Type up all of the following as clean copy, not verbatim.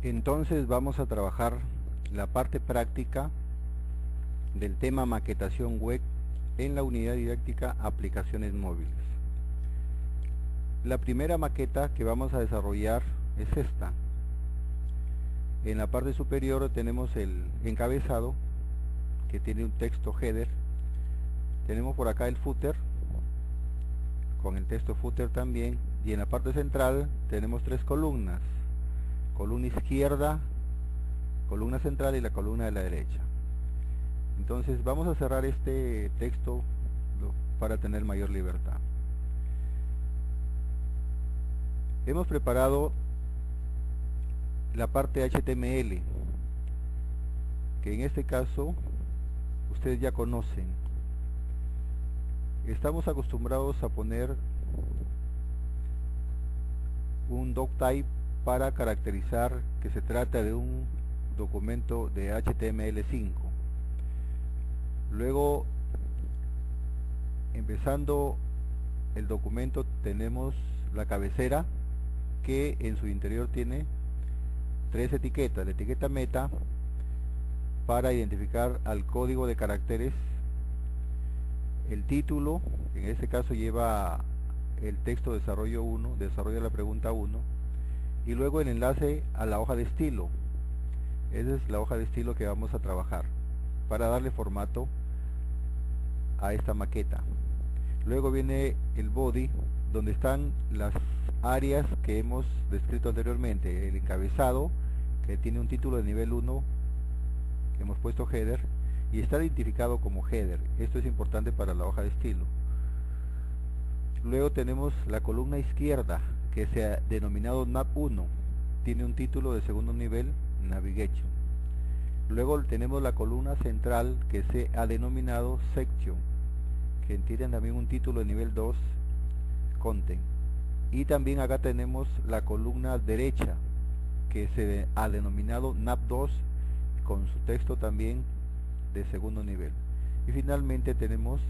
Entonces vamos a trabajar la parte práctica del tema maquetación web en la unidad didáctica aplicaciones móviles. La primera maqueta que vamos a desarrollar es esta. En la parte superior tenemos el encabezado que tiene un texto header. Tenemos por acá el footer con el texto footer también, y en la parte central tenemos tres columnas: columna izquierda, columna central y la columna de la derecha. Entonces vamos a cerrar este texto para tener mayor libertad. Hemos preparado la parte HTML, que en este caso ustedes ya conocen. Estamos acostumbrados a poner un doctype para caracterizar que se trata de un documento de HTML5. Luego, empezando el documento, tenemos la cabecera, que en su interior tiene tres etiquetas: la etiqueta meta para identificar al código de caracteres, el título, que en este caso lleva el texto desarrollo 1, desarrollo de la pregunta 1, y luego el enlace a la hoja de estilo. Esa es la hoja de estilo que vamos a trabajar para darle formato a esta maqueta. Luego viene el body, donde están las áreas que hemos descrito anteriormente: el encabezado, que tiene un título de nivel 1 que hemos puesto header y está identificado como header. Esto es importante para la hoja de estilo. Luego tenemos la columna izquierda, que se ha denominado nav1, tiene un título de segundo nivel, navigation. Luego tenemos la columna central, que se ha denominado section, que tiene también un título de nivel 2, content. Y también acá tenemos la columna derecha, que se ha denominado nav2, con su texto también de segundo nivel. Y finalmente tenemos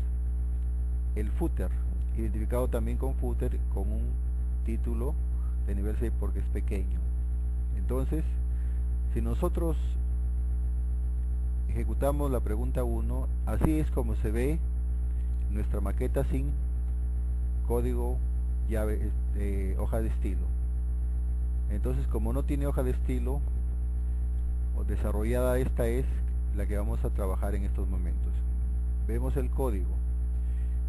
el footer, identificado también con footer, con un título de nivel 6 porque es pequeño. Entonces, si nosotros ejecutamos la pregunta 1, así es como se ve nuestra maqueta sin código llave, hoja de estilo. Entonces, como no tiene hoja de estilo o desarrollada, esta es la que vamos a trabajar en estos momentos. Vemos el código.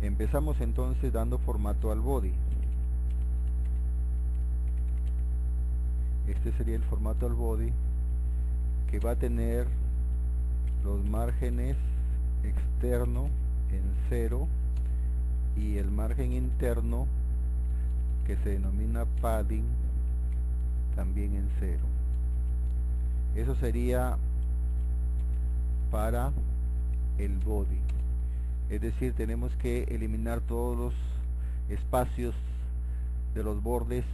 Empezamos entonces dando formato al body. Este sería el formato al body, que va a tener los márgenes externo en 0 y el margen interno, que se denomina padding, también en 0. Eso sería para el body. Es decir, tenemos que eliminar todos los espacios de los bordes,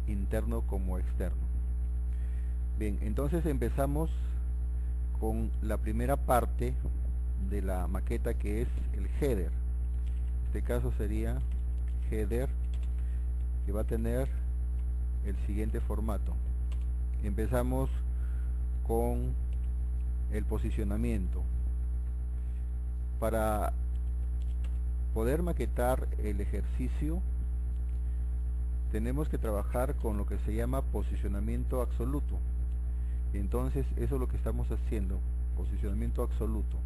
interno como externo. Bien, entonces empezamos con la primera parte de la maqueta, que es el header. En este caso sería header, que va a tener el siguiente formato. Empezamos con el posicionamiento. Para poder maquetar el ejercicio, tenemos que trabajar con lo que se llama posicionamiento absoluto. Entonces, eso es lo que estamos haciendo: posicionamiento absoluto.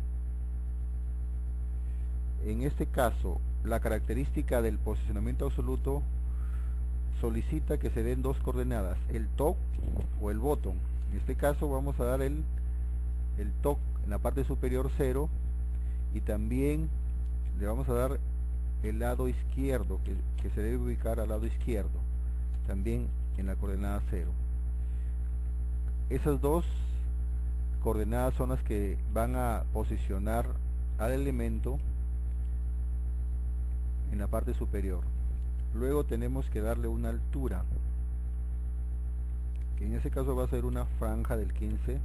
En este caso, la característica del posicionamiento absoluto solicita que se den dos coordenadas: el top o el bottom. En este caso vamos a dar el top en la parte superior 0, y también le vamos a dar el lado izquierdo, que se debe ubicar al lado izquierdo, también en la coordenada 0. Esas dos coordenadas son las que van a posicionar al elemento en la parte superior. Luego tenemos que darle una altura, que en ese caso va a ser una franja del 15%.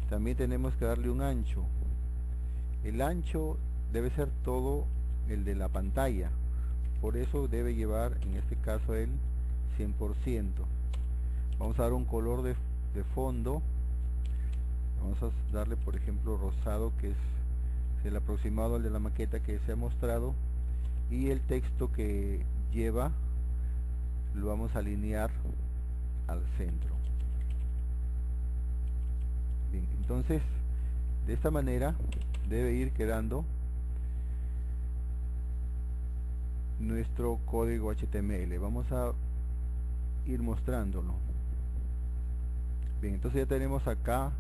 También tenemos que darle un ancho. El ancho debe ser todo el de la pantalla, por eso debe llevar en este caso el 100%. Vamos a dar un color de fondo. Vamos a darle, por ejemplo, rosado, que es el aproximado al de la maqueta que se ha mostrado, y el texto que lleva lo vamos a alinear al centro. Bien, entonces de esta manera debe ir quedando nuestro código HTML. Vamos a ir mostrándolo. Bien, entonces ya tenemos acá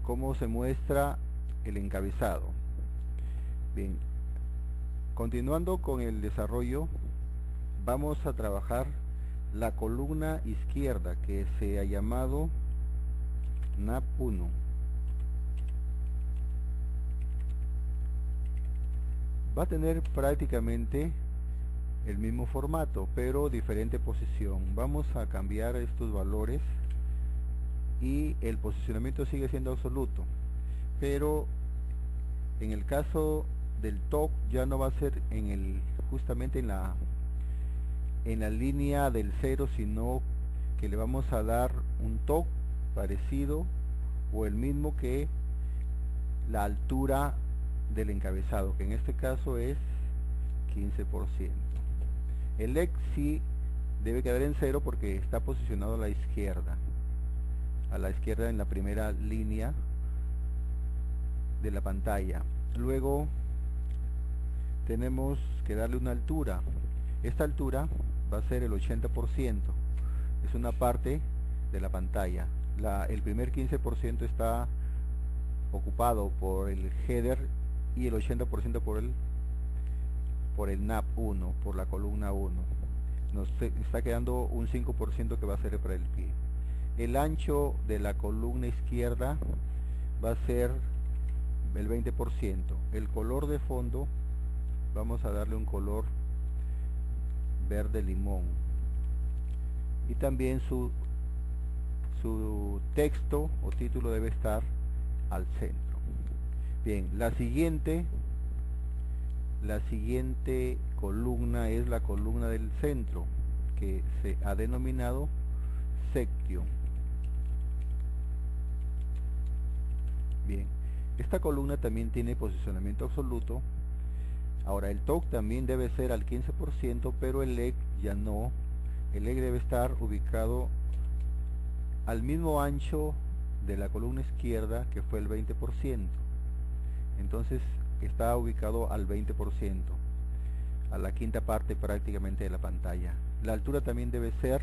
cómo se muestra el encabezado. Bien, continuando con el desarrollo, vamos a trabajar la columna izquierda, que se ha llamado NAP 1. Va a tener prácticamente el mismo formato, pero diferente posición. Vamos a cambiar estos valores y el posicionamiento sigue siendo absoluto, pero en el caso del top ya no va a ser justamente en la línea del 0, sino que le vamos a dar un top parecido o el mismo que la altura del encabezado, que en este caso es 15%. El X sí debe quedar en 0 porque está posicionado a la izquierda en la primera línea de la pantalla. Luego tenemos que darle una altura. Esta altura va a ser el 80%, es una parte de la pantalla. El primer 15% está ocupado por el header y el 80% por el NAP 1, por la columna 1. Nos está quedando un 5% que va a ser para el pie. El ancho de la columna izquierda va a ser el 20%. El color de fondo vamos a darle un color verde limón, y también su texto o título debe estar al centro. Bien, la siguiente columna es la columna del centro, que se ha denominado section. Bien, esta columna también tiene posicionamiento absoluto. Ahora el top también debe ser al 15%, pero el leg ya no. El leg debe estar ubicado al mismo ancho de la columna izquierda, que fue el 20%. Entonces está ubicado al 20%, a la quinta parte prácticamente de la pantalla. La altura también debe ser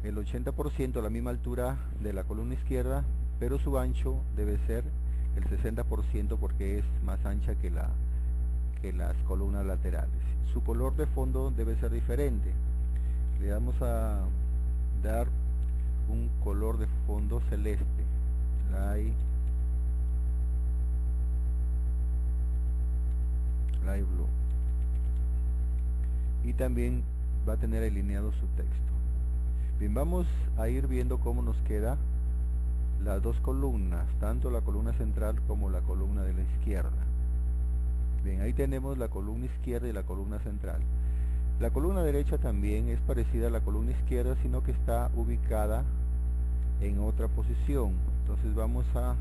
el 80%, la misma altura de la columna izquierda, pero su ancho debe ser el 60% porque es más ancha que las columnas laterales. Su color de fondo debe ser diferente. Le vamos a dar un color de fondo celeste, light blue, y también va a tener alineado su texto. Bien, vamos a ir viendo cómo nos queda las dos columnas, tanto la columna central como la columna de la izquierda. Bien, ahí tenemos la columna izquierda y la columna central. La columna derecha también es parecida a la columna izquierda, sino que está ubicada en otra posición. Entonces vamos a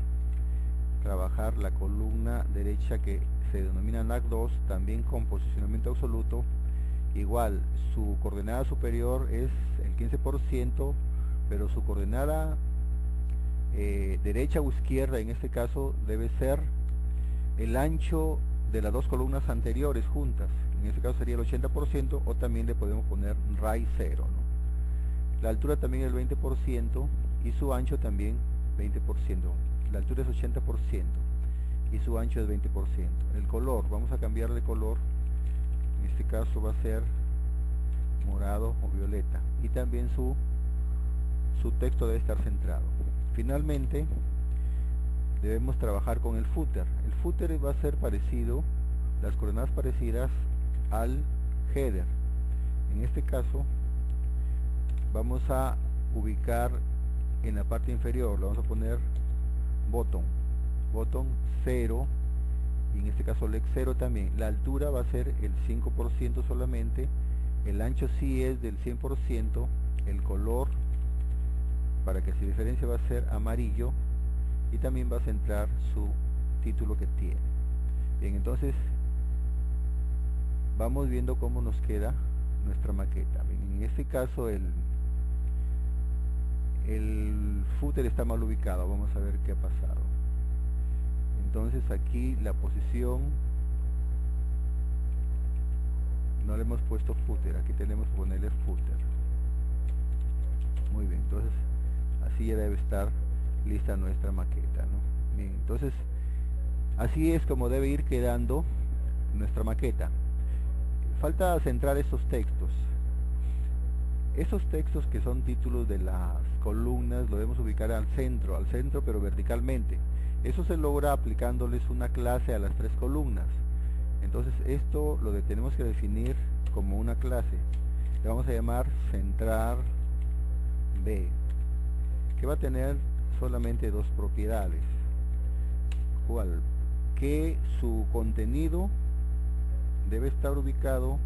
trabajar la columna derecha, que se denomina NAC 2, también con posicionamiento absoluto. Igual, su coordenada superior es el 15%, pero su coordenada derecha o izquierda en este caso debe ser el ancho de las dos columnas anteriores juntas. En este caso sería el 80%, o también le podemos poner RAI 0, ¿no? La altura también es el 20% y su ancho también 20%. La altura es 80% y su ancho es 20%. El color, vamos a cambiarle de color. En este caso va a ser morado o violeta, y también su texto debe estar centrado. Finalmente debemos trabajar con el footer. El footer va a ser parecido, las coordenadas parecidas al header. En este caso vamos a ubicar en la parte inferior, le vamos a poner bottom 0, y en este caso leg 0 también. La altura va a ser el 5% solamente, el ancho sí es del 100%, el color para que se diferencie va a ser amarillo, y también va a centrar su título que tiene. Bien, entonces vamos viendo cómo nos queda nuestra maqueta. Bien, en este caso el footer está mal ubicado. Vamos a ver qué ha pasado. Entonces aquí la posición no le hemos puesto footer, aquí tenemos que ponerle footer. Muy bien, entonces así ya debe estar lista nuestra maqueta, ¿no? Bien, entonces así es como debe ir quedando nuestra maqueta. Falta centrar estos textos. Esos textos que son títulos de las columnas lo debemos ubicar al centro pero verticalmente. Eso se logra aplicándoles una clase a las tres columnas. Entonces esto lo tenemos que definir como una clase. Le vamos a llamar centrar B, que va a tener solamente dos propiedades. ¿Cuál? Que su contenido debe estar ubicado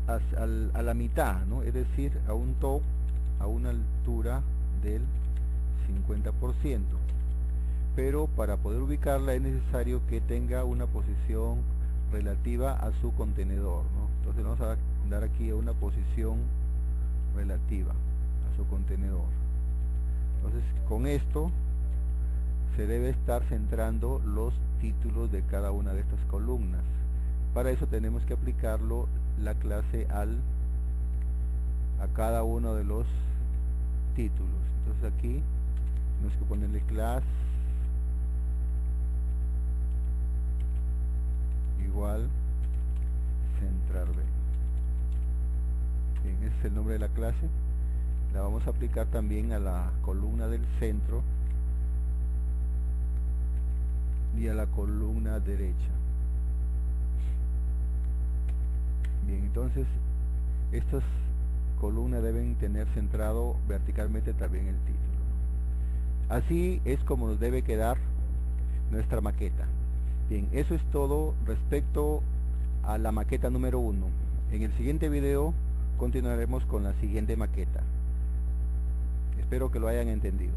a la mitad, ¿no? Es decir, a una altura del 50%. Pero para poder ubicarla es necesario que tenga una posición relativa a su contenedor, ¿no? Entonces vamos a dar aquí una posición relativa a su contenedor. Entonces con esto se debe estar centrando los títulos de cada una de estas columnas. Para eso tenemos que aplicarlo la clase a cada uno de los títulos. Entonces aquí tenemos que ponerle class igual centrar B. Bien, ese es el nombre de la clase. La vamos a aplicar también a la columna del centro y a la columna derecha. Bien, entonces estas columnas deben tener centrado verticalmente también el título. Así es como nos debe quedar nuestra maqueta. Bien, eso es todo respecto a la maqueta número 1. En el siguiente video continuaremos con la siguiente maqueta. Espero que lo hayan entendido.